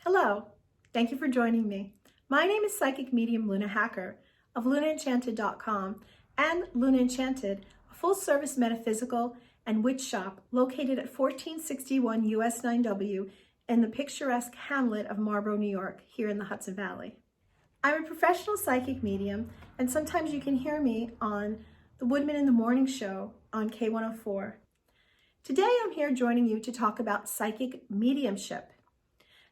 Hello, thank you for joining me. My name is Psychic Medium Luna Hacker of LunaEnchanted.com and Luna Enchanted, a full-service metaphysical and witch shop located at 1461 US 9W in the picturesque hamlet of Marlborough, New York, here in the Hudson Valley. I'm a professional psychic medium, and sometimes you can hear me on the Woodman in the Morning show on K104. Today I'm here joining you to talk about psychic mediumship.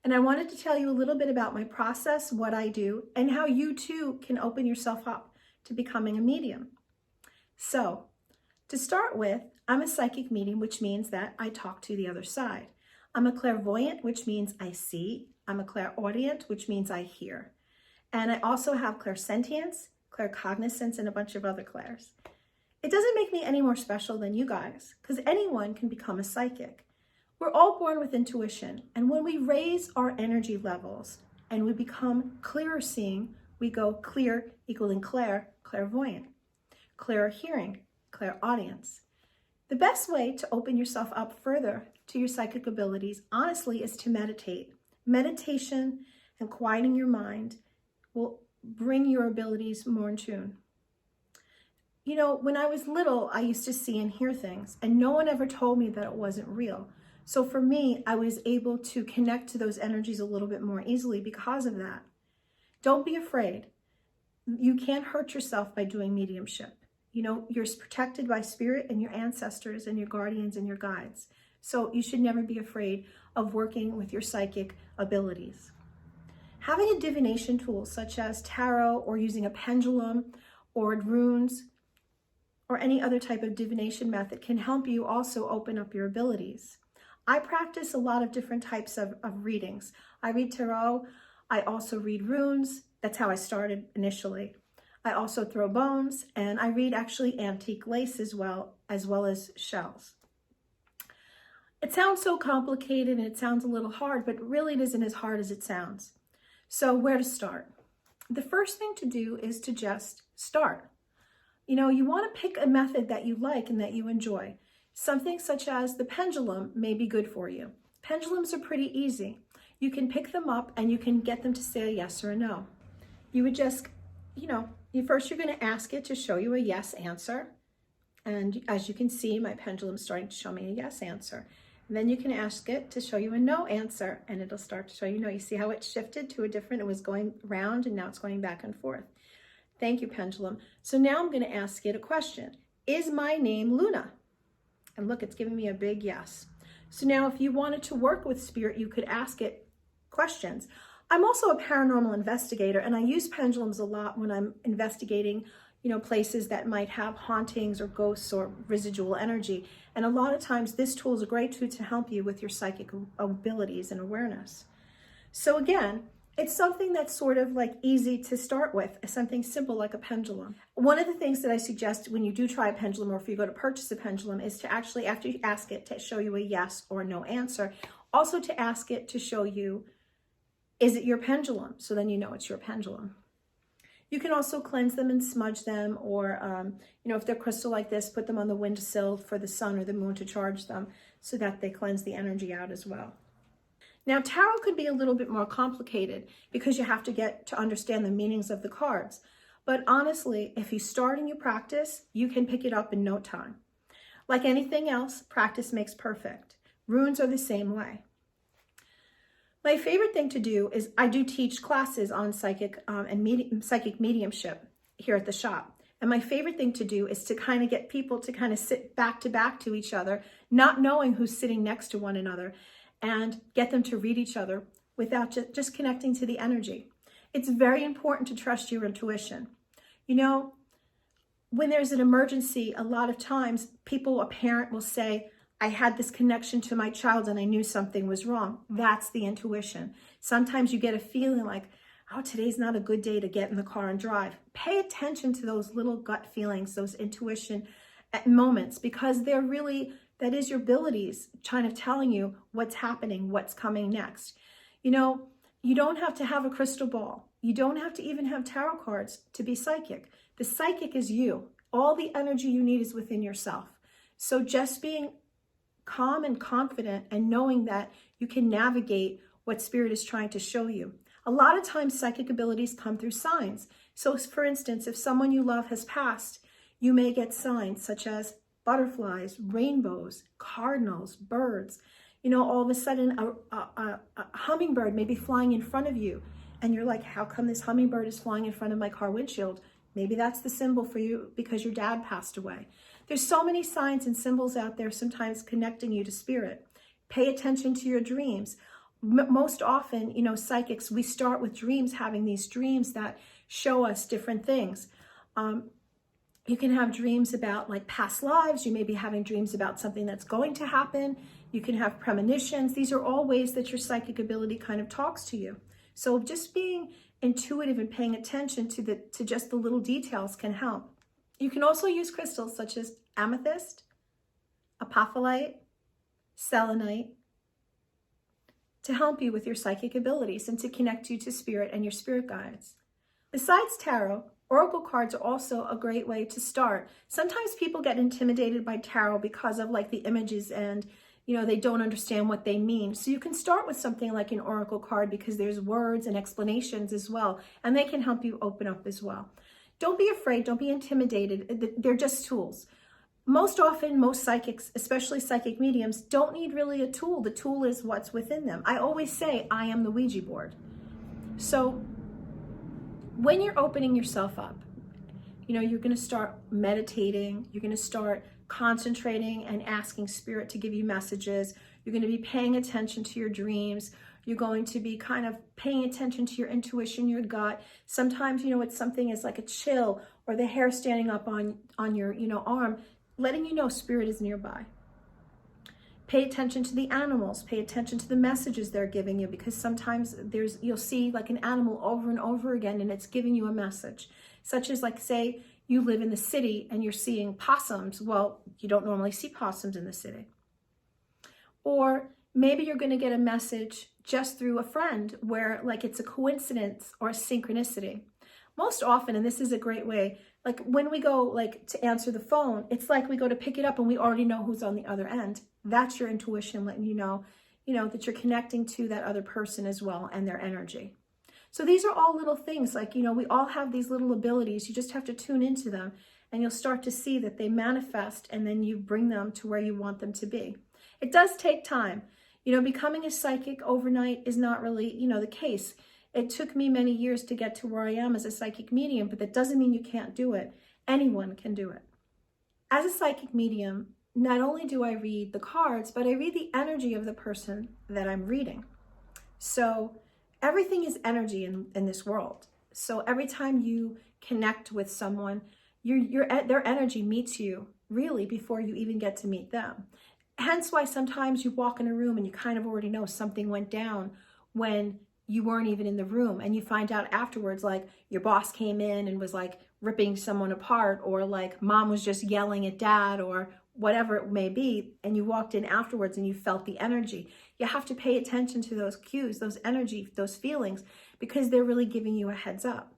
And I wanted to tell you a little bit about my process, what I do, and how you too can open yourself up to becoming a medium. So, to start with, I'm a psychic medium, which means that I talk to the other side. I'm a clairvoyant, which means I see. I'm a clairaudient, which means I hear. And I also have clairsentience, claircognizance, and a bunch of other clairs. It doesn't make me any more special than you guys, because anyone can become a psychic. We're all born with intuition, and when we raise our energy levels and we become clearer seeing, we go clear equaling clair, clairvoyant, clearer hearing, clairaudience. The best way to open yourself up further to your psychic abilities, honestly, is to meditate. Meditation and quieting your mind will bring your abilities more in tune. You know, when I was little, I used to see and hear things, and no one ever told me that it wasn't real. So for me, I was able to connect to those energies a little bit more easily because of that. Don't be afraid. You can't hurt yourself by doing mediumship. You know, you're protected by spirit and your ancestors and your guardians and your guides. So you should never be afraid of working with your psychic abilities. Having a divination tool such as tarot or using a pendulum or runes or any other type of divination method can help you also open up your abilities. I practice a lot of different types of readings. I read tarot. I also read runes. That's how I started initially. I also throw bones, and I read actually antique lace as well as shells. It sounds so complicated and it sounds a little hard, but really it isn't as hard as it sounds. So where to start? The first thing to do is to just start. You know, you want to pick a method that you like and that you enjoy. Something such as the pendulum may be good for you. Pendulums are pretty easy. You can pick them up and you can get them to say a yes or a no. You would just, first you're going to ask it to show you a yes answer. And as you can see, my pendulum's starting to show me a yes answer. And then you can ask it to show you a no answer, and it'll start to show you no. You see how it shifted to a different, it was going round and now it's going back and forth. Thank you, pendulum. So now I'm going to ask it a question. Is my name Luna? And look, it's giving me a big yes. So now if you wanted to work with spirit, you could ask it questions. I'm also a paranormal investigator, and I use pendulums a lot when I'm investigating, places that might have hauntings or ghosts or residual energy. And a lot of times this tool is a great tool to help you with your psychic abilities and awareness. So again, it's something that's sort of like easy to start with, something simple like a pendulum. One of the things that I suggest when you do try a pendulum, or if you go to purchase a pendulum, is to actually, after you ask it to show you a yes or no answer, also to ask it to show you, is it your pendulum? So then you know it's your pendulum. You can also cleanse them and smudge them, or, if they're crystal like this, put them on the windowsill for the sun or the moon to charge them so that they cleanse the energy out as well. Now, tarot could be a little bit more complicated because you have to get to understand the meanings of the cards. But honestly, if you start and you practice, you can pick it up in no time. Like anything else, practice makes perfect. Runes are the same way. My favorite thing to do is I do teach classes on psychic mediumship here at the shop. And my favorite thing to do is to kind of get people to kind of sit back to each other, not knowing who's sitting next to one another, and get them to read each other without just connecting to the energy. It's very important to trust your intuition. When there's an emergency, a lot of times a parent will say, I had this connection to my child and I knew something was wrong. That's the intuition. Sometimes you get a feeling like, oh, today's not a good day to get in the car and drive. Pay attention to those little gut feelings, those intuition moments, because that is your abilities kind of telling you what's happening, what's coming next. You don't have to have a crystal ball. You don't have to even have tarot cards to be psychic. The psychic is you. All the energy you need is within yourself. So just being calm and confident and knowing that you can navigate what Spirit is trying to show you. A lot of times psychic abilities come through signs. So for instance, if someone you love has passed, you may get signs such as butterflies, rainbows, cardinals, birds. You know, all of a sudden a hummingbird may be flying in front of you. And you're like, how come this hummingbird is flying in front of my car windshield? Maybe that's the symbol for you because your dad passed away. There's so many signs and symbols out there sometimes connecting you to Spirit. Pay attention to your dreams. Most often, you know, psychics, we start with dreams, having these dreams that show us different things. You can have dreams about like past lives. You may be having dreams about something that's going to happen. You can have premonitions. These are all ways that your psychic ability kind of talks to you. So just being intuitive and paying attention to just the little details can help. You can also use crystals such as amethyst, apophyllite, selenite to help you with your psychic abilities and to connect you to Spirit and your spirit guides. Besides tarot, oracle cards are also a great way to start. Sometimes people get intimidated by tarot because of like the images and, you know, they don't understand what they mean. So you can start with something like an oracle card because there's words and explanations as well, and they can help you open up as well. Don't be afraid, don't be intimidated. They're just tools. Most often, most psychics, especially psychic mediums, don't need really a tool. The tool is what's within them. I always say, I am the Ouija board. So when you're opening yourself up, you know, you're going to start meditating, you're going to start concentrating and asking Spirit to give you messages. You're going to be paying attention to your dreams. You're going to be kind of paying attention to your intuition, your gut. Sometimes, you know, it's something as like a chill or the hair standing up on your, you know, arm, letting you know Spirit is nearby. Pay attention to the animals. Pay attention to the messages they're giving you, because sometimes you'll see like an animal over and over again and it's giving you a message, such as like, say you live in the city and you're seeing possums. Well, you don't normally see possums in the city. Or maybe you're going to get a message just through a friend where like it's a coincidence or a synchronicity. Most often, and this is a great way, like when we go like to answer the phone, it's like we go to pick it up and we already know who's on the other end. That's your intuition letting you know that you're connecting to that other person as well and their energy. So these are all little things, like, you know, we all have these little abilities. You just have to tune into them and you'll start to see that they manifest and then you bring them to where you want them to be. It does take time. You know, becoming a psychic overnight is not really, you know, the case. It took me many years to get to where I am as a psychic medium, but that doesn't mean you can't do it. Anyone can do it. As a psychic medium, not only do I read the cards, but I read the energy of the person that I'm reading. So everything is energy in this world. So every time you connect with someone, their energy meets you really before you even get to meet them. Hence why sometimes you walk in a room and you kind of already know something went down when you weren't even in the room, and you find out afterwards, like your boss came in and was like ripping someone apart, or like mom was just yelling at dad, or whatever it may be, and you walked in afterwards and you felt the energy. You have to pay attention to those cues, those energy, those feelings, because they're really giving you a heads up.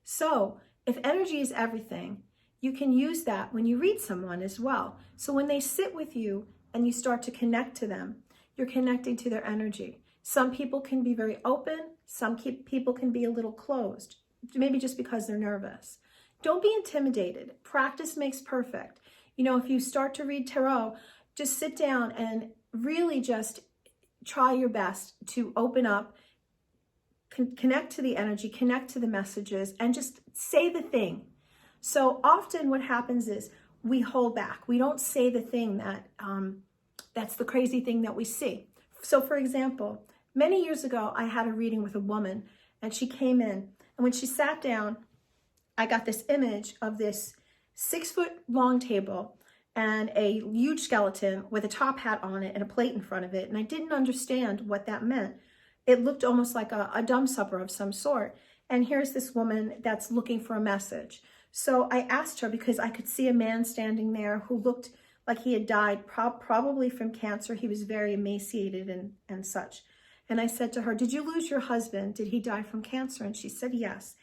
So if energy is everything, you can use that when you read someone as well. So when they sit with you and you start to connect to them, you're connecting to their energy. Some people can be very open. Some people can be a little closed, maybe just because they're nervous. Don't be intimidated. Practice makes perfect. You know, if you start to read tarot, just sit down and really just try your best to open up, connect to the energy, connect to the messages, and just say the thing. So often what happens is we hold back. We don't say the thing that's the crazy thing that we see. So for example, many years ago, I had a reading with a woman and she came in, and when she sat down, I got this image of this 6-foot long table and a huge skeleton with a top hat on it and a plate in front of it. And I didn't understand what that meant. It looked almost like a dumb supper of some sort. And here's this woman that's looking for a message. So I asked her, because I could see a man standing there who looked like he had died probably from cancer. He was very emaciated and such. And I said to her, did you lose your husband? Did he die from cancer? And she said, yes.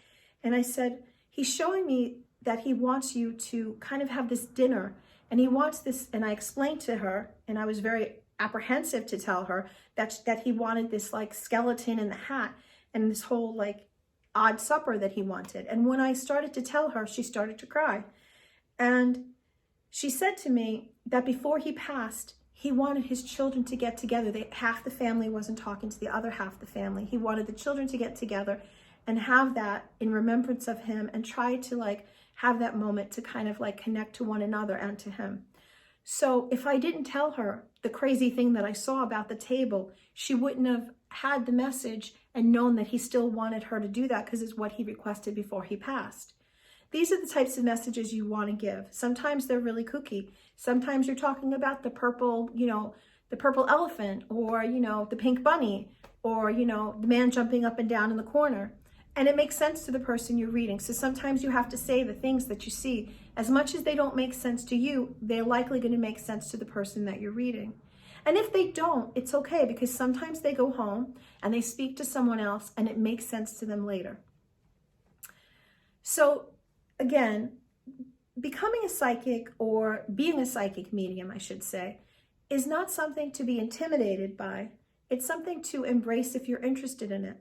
And I said, he's showing me that he wants you to kind of have this dinner, and he wants this. And I explained to her, and I was very apprehensive to tell her that he wanted this like skeleton in the hat and this whole like odd supper that he wanted. And when I started to tell her, she started to cry. And she said to me that before he passed, he wanted his children to get together. Half the family wasn't talking to the other half of the family. He wanted the children to get together and have that in remembrance of him, and try to like have that moment to kind of like connect to one another and to him. So if I didn't tell her the crazy thing that I saw about the table, she wouldn't have had the message and known that he still wanted her to do that, because it's what he requested before he passed. These are the types of messages you want to give. Sometimes they're really kooky. Sometimes you're talking about the purple, the purple elephant, or, the pink bunny, or, the man jumping up and down in the corner. And it makes sense to the person you're reading. So sometimes you have to say the things that you see. As much as they don't make sense to you, they're likely going to make sense to the person that you're reading. And if they don't, it's okay, because sometimes they go home and they speak to someone else and it makes sense to them later. So again, becoming a psychic, or being a psychic medium, I should say, is not something to be intimidated by. It's something to embrace if you're interested in it.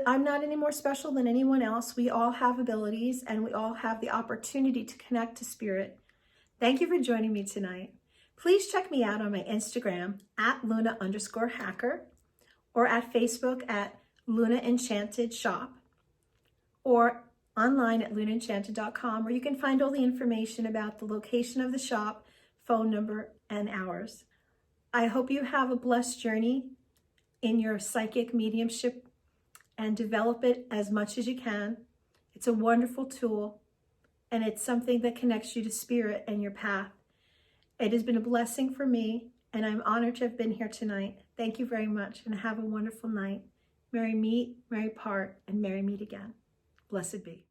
I'm not any more special than anyone else. We all have abilities, and we all have the opportunity to connect to spirit. Thank you for joining me tonight. Please check me out on my Instagram at Luna_hacker, or at Facebook at Luna Enchanted Shop, or online at lunaenchanted.com, where you can find all the information about the location of the shop, phone number, and hours. I hope you have a blessed journey in your psychic mediumship and develop it as much as you can. It's a wonderful tool, and it's something that connects you to spirit and your path. It has been a blessing for me, and I'm honored to have been here tonight. Thank you very much, and have a wonderful night. Merry meet, merry part, and merry meet again. Blessed be.